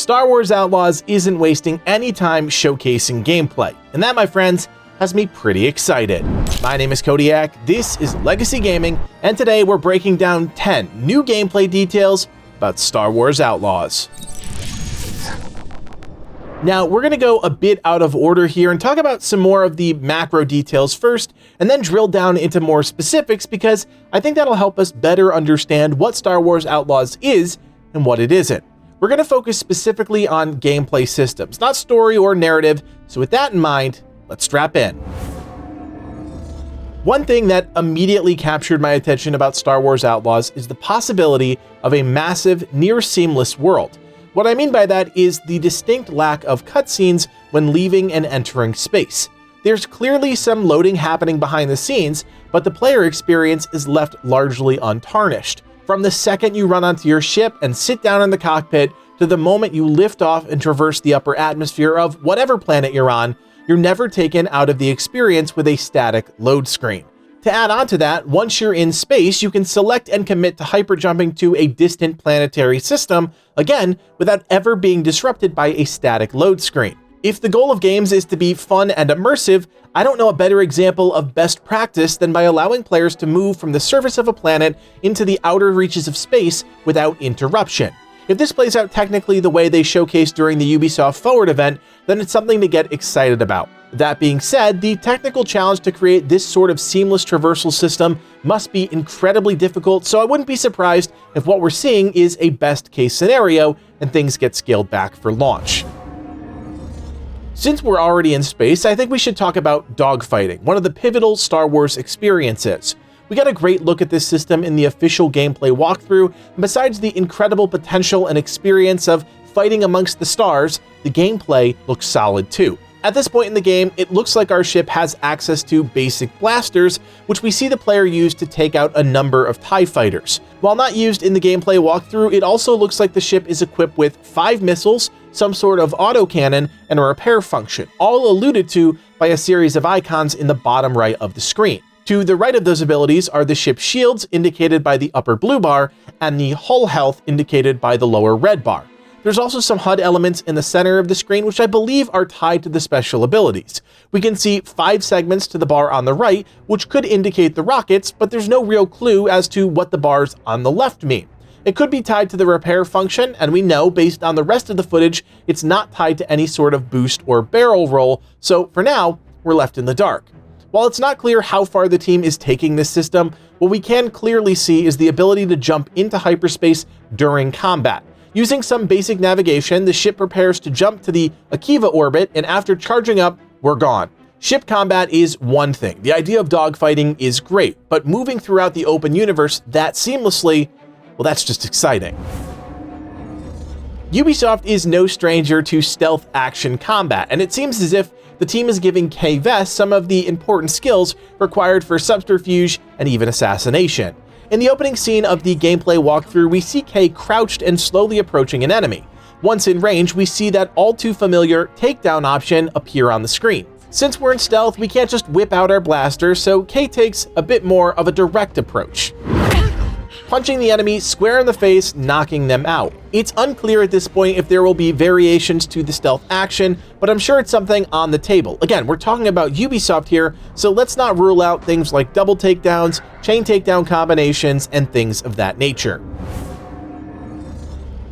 Star Wars Outlaws isn't wasting any time showcasing gameplay, and that, my friends, has me pretty excited. My name is Codiak, this is Legacy Gaming, and today we're breaking down 10 new gameplay details about Star Wars Outlaws. Now, we're going to go a bit out of order here and talk about some more of the macro details first, and then drill down into more specifics because I think that'll help us better understand what Star Wars Outlaws is and what it isn't. We're going to focus specifically on gameplay systems, not story or narrative, so with that in mind, let's strap in. One thing that immediately captured my attention about Star Wars Outlaws is the possibility of a massive, near-seamless world. What I mean by that is the distinct lack of cutscenes when leaving and entering space. There's clearly some loading happening behind the scenes, but the player experience is left largely untarnished. From the second you run onto your ship and sit down in the cockpit to the moment you lift off and traverse the upper atmosphere of whatever planet you're on, you're never taken out of the experience with a static load screen. To add on to that, once you're in space, you can select and commit to hyperjumping to a distant planetary system, again, without ever being disrupted by a static load screen. If the goal of games is to be fun and immersive, I don't know a better example of best practice than by allowing players to move from the surface of a planet into the outer reaches of space without interruption. If this plays out technically the way they showcased during the Ubisoft Forward event, then it's something to get excited about. That being said, the technical challenge to create this sort of seamless traversal system must be incredibly difficult, so I wouldn't be surprised if what we're seeing is a best case scenario and things get scaled back for launch. Since we're already in space, I think we should talk about dogfighting, one of the pivotal Star Wars experiences. We got a great look at this system in the official gameplay walkthrough, and besides the incredible potential and experience of fighting amongst the stars, the gameplay looks solid too. At this point in the game, it looks like our ship has access to basic blasters, which we see the player use to take out a number of TIE fighters. While not used in the gameplay walkthrough, it also looks like the ship is equipped with 5 missiles, some sort of autocannon, and a repair function, all alluded to by a series of icons in the bottom right of the screen. To the right of those abilities are the ship's shields, indicated by the upper blue bar, and the hull health, indicated by the lower red bar. There's also some HUD elements in the center of the screen which I believe are tied to the special abilities. We can see 5 segments to the bar on the right, which could indicate the rockets, but there's no real clue as to what the bars on the left mean. It could be tied to the repair function, and we know, based on the rest of the footage, it's not tied to any sort of boost or barrel roll, so for now, we're left in the dark. While it's not clear how far the team is taking this system, what we can clearly see is the ability to jump into hyperspace during combat. Using some basic navigation, the ship prepares to jump to the Akiva orbit, and after charging up, we're gone. Ship combat is one thing. The idea of dogfighting is great, but moving throughout the open universe that seamlessly, well, that's just exciting. Ubisoft is no stranger to stealth action combat, and it seems as if the team is giving Kay Vess some of the important skills required for subterfuge and even assassination. In the opening scene of the gameplay walkthrough, we see Kay crouched and slowly approaching an enemy. Once in range, we see that all too familiar takedown option appear on the screen. Since we're in stealth, we can't just whip out our blaster, so Kay takes a bit more of a direct approach, punching the enemy square in the face, knocking them out. It's unclear at this point if there will be variations to the stealth action, but I'm sure it's something on the table. Again, we're talking about Ubisoft here, so let's not rule out things like double takedowns, chain takedown combinations, and things of that nature.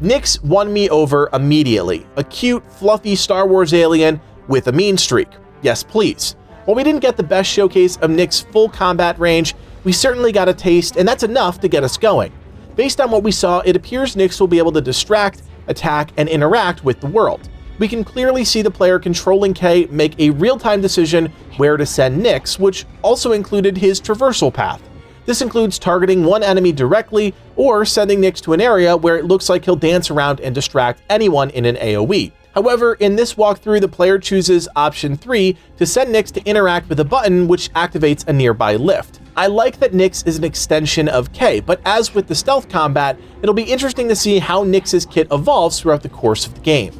Nix won me over immediately. A cute, fluffy Star Wars alien with a mean streak. Yes, please. While we didn't get the best showcase of Nix's full combat range, we certainly got a taste, and that's enough to get us going. Based on what we saw, it appears Nix will be able to distract, attack, and interact with the world. We can clearly see the player controlling Kay make a real-time decision where to send Nix, which also included his traversal path. This includes targeting one enemy directly, or sending Nix to an area where it looks like he'll dance around and distract anyone in an AoE. However, in this walkthrough, the player chooses option 3 to send Nix to interact with a button which activates a nearby lift. I like that Nix is an extension of Kay, but as with the stealth combat, it'll be interesting to see how Nix's kit evolves throughout the course of the game.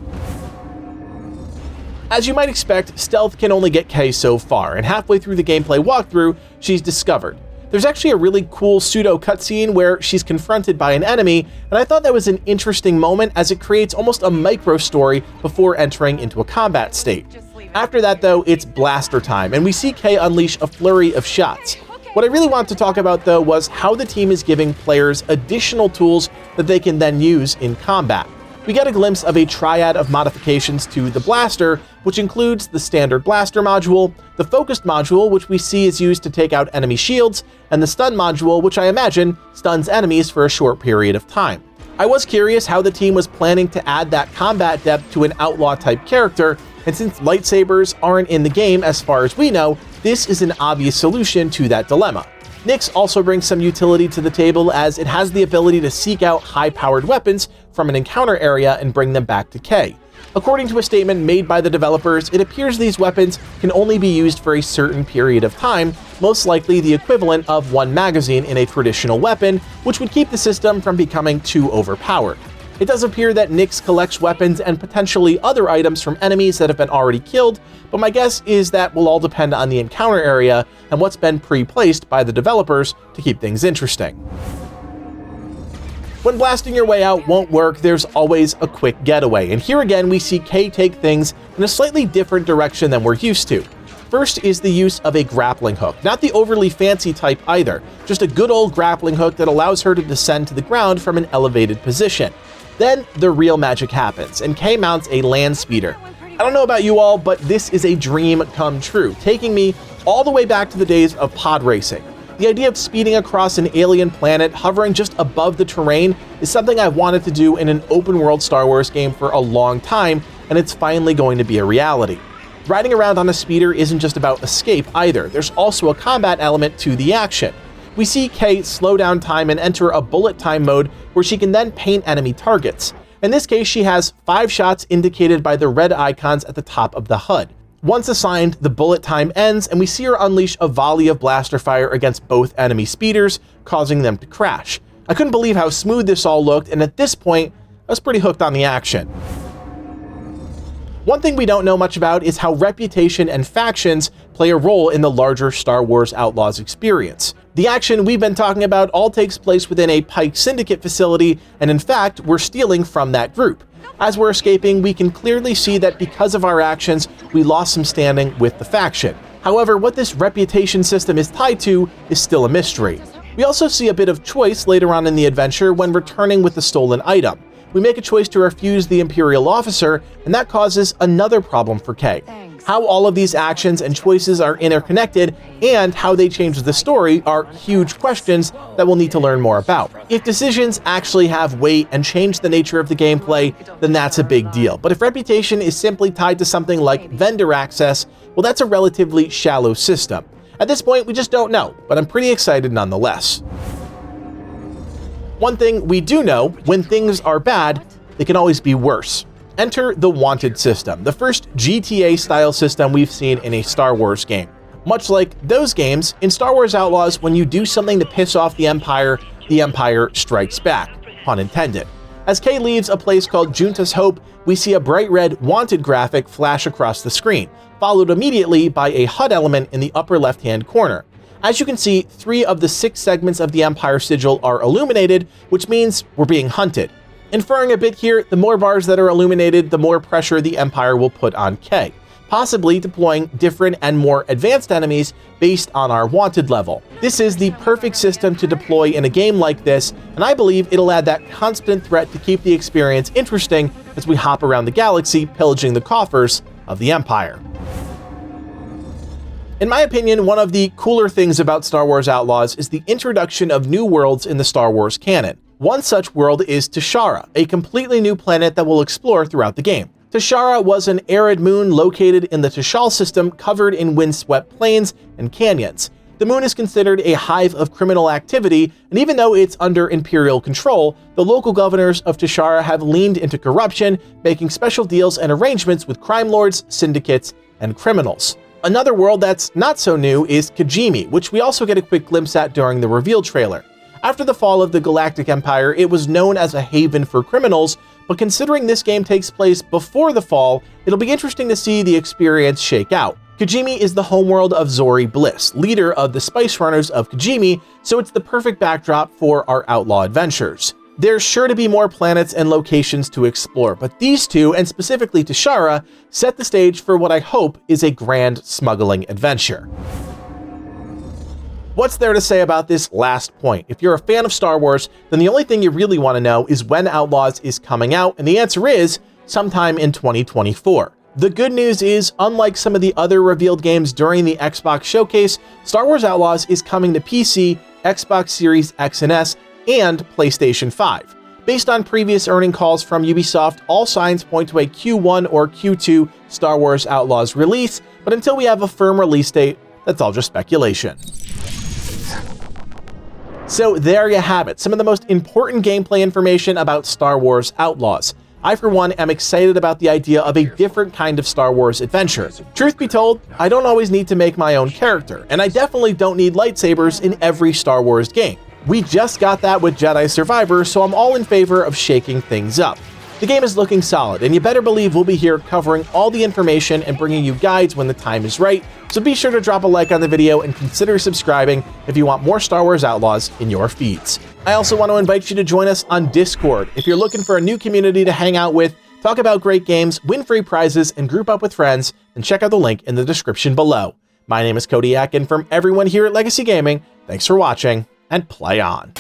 As you might expect, stealth can only get Kay so far, and halfway through the gameplay walkthrough, she's discovered. There's actually a really cool pseudo cutscene where she's confronted by an enemy, and I thought that was an interesting moment as it creates almost a micro story before entering into a combat state. After that though, it's blaster time, and we see Kay unleash a flurry of shots. What I really want to talk about though was how the team is giving players additional tools that they can then use in combat. We get a glimpse of a triad of modifications to the blaster, which includes the standard blaster module, the focused module, which we see is used to take out enemy shields, and the stun module, which I imagine stuns enemies for a short period of time. I was curious how the team was planning to add that combat depth to an outlaw type character, and since lightsabers aren't in the game as far as we know, this is an obvious solution to that dilemma. Nix also brings some utility to the table as it has the ability to seek out high-powered weapons from an encounter area and bring them back to Kay. According to a statement made by the developers, it appears these weapons can only be used for a certain period of time, most likely the equivalent of one magazine in a traditional weapon, which would keep the system from becoming too overpowered. It does appear that Nix collects weapons and potentially other items from enemies that have been already killed, but my guess is that will all depend on the encounter area and what's been pre-placed by the developers to keep things interesting. When blasting your way out won't work, there's always a quick getaway, and here again we see Kay take things in a slightly different direction than we're used to. First is the use of a grappling hook, not the overly fancy type either, just a good old grappling hook that allows her to descend to the ground from an elevated position. Then the real magic happens, and Kay mounts a land speeder. I don't know about you all, but this is a dream come true, taking me all the way back to the days of pod racing. The idea of speeding across an alien planet, hovering just above the terrain, is something I've wanted to do in an open-world Star Wars game for a long time, and it's finally going to be a reality. Riding around on a speeder isn't just about escape either, there's also a combat element to the action. We see Kay slow down time and enter a bullet time mode where she can then paint enemy targets. In this case, she has 5 shots indicated by the red icons at the top of the HUD. Once assigned, the bullet time ends and we see her unleash a volley of blaster fire against both enemy speeders, causing them to crash. I couldn't believe how smooth this all looked, and at this point, I was pretty hooked on the action. One thing we don't know much about is how reputation and factions play a role in the larger Star Wars Outlaws experience. The action we've been talking about all takes place within a Pike Syndicate facility, and in fact, we're stealing from that group. As we're escaping, we can clearly see that because of our actions, we lost some standing with the faction. However, what this reputation system is tied to is still a mystery. We also see a bit of choice later on in the adventure when returning with the stolen item. We make a choice to refuse the Imperial officer, and that causes another problem for Kay. How all of these actions and choices are interconnected and how they change the story are huge questions that we'll need to learn more about. If decisions actually have weight and change the nature of the gameplay, then that's a big deal. But if reputation is simply tied to something like vendor access, well, that's a relatively shallow system. At this point, we just don't know, but I'm pretty excited nonetheless. One thing we do know, when things are bad, they can always be worse. Enter the Wanted system, the first GTA-style system we've seen in a Star Wars game. Much like those games, in Star Wars Outlaws, when you do something to piss off the Empire strikes back, pun intended. As Kay leaves a place called Junta's Hope, we see a bright red Wanted graphic flash across the screen, followed immediately by a HUD element in the upper left-hand corner. As you can see, 3 of the 6 segments of the Empire sigil are illuminated, which means we're being hunted. Inferring a bit here, the more bars that are illuminated, the more pressure the Empire will put on Kay, possibly deploying different and more advanced enemies based on our wanted level. This is the perfect system to deploy in a game like this, and I believe it'll add that constant threat to keep the experience interesting as we hop around the galaxy pillaging the coffers of the Empire. In my opinion, one of the cooler things about Star Wars Outlaws is the introduction of new worlds in the Star Wars canon. One such world is Tashara, a completely new planet that we'll explore throughout the game. Tashara was an arid moon located in the Tashal system covered in windswept plains and canyons. The moon is considered a hive of criminal activity, and even though it's under Imperial control, the local governors of Tashara have leaned into corruption, making special deals and arrangements with crime lords, syndicates, and criminals. Another world that's not so new is Kijimi, which we also get a quick glimpse at during the reveal trailer. After the fall of the Galactic Empire, it was known as a haven for criminals, but considering this game takes place before the fall, it'll be interesting to see the experience shake out. Kijimi is the homeworld of Zori Bliss, leader of the Spice Runners of Kijimi, so it's the perfect backdrop for our outlaw adventures. There's sure to be more planets and locations to explore, but these two, and specifically Tashara, set the stage for what I hope is a grand smuggling adventure. What's there to say about this last point? If you're a fan of Star Wars, then the only thing you really want to know is when Outlaws is coming out, and the answer is sometime in 2024. The good news is, unlike some of the other revealed games during the Xbox showcase, Star Wars Outlaws is coming to PC, Xbox Series X and S, and PlayStation 5. Based on previous earning calls from Ubisoft, all signs point to a Q1 or Q2 Star Wars Outlaws release, but until we have a firm release date, that's all just speculation. So there you have it, some of the most important gameplay information about Star Wars Outlaws. I, for one, am excited about the idea of a different kind of Star Wars adventure. Truth be told, I don't always need to make my own character, and I definitely don't need lightsabers in every Star Wars game. We just got that with Jedi Survivor, so I'm all in favor of shaking things up. The game is looking solid, and you better believe we'll be here covering all the information and bringing you guides when the time is right, so be sure to drop a like on the video and consider subscribing if you want more Star Wars Outlaws in your feeds. I also want to invite you to join us on Discord. If you're looking for a new community to hang out with, talk about great games, win free prizes, and group up with friends, then check out the link in the description below. My name is Codiak, and from everyone here at Legacy Gaming, thanks for watching, and play on.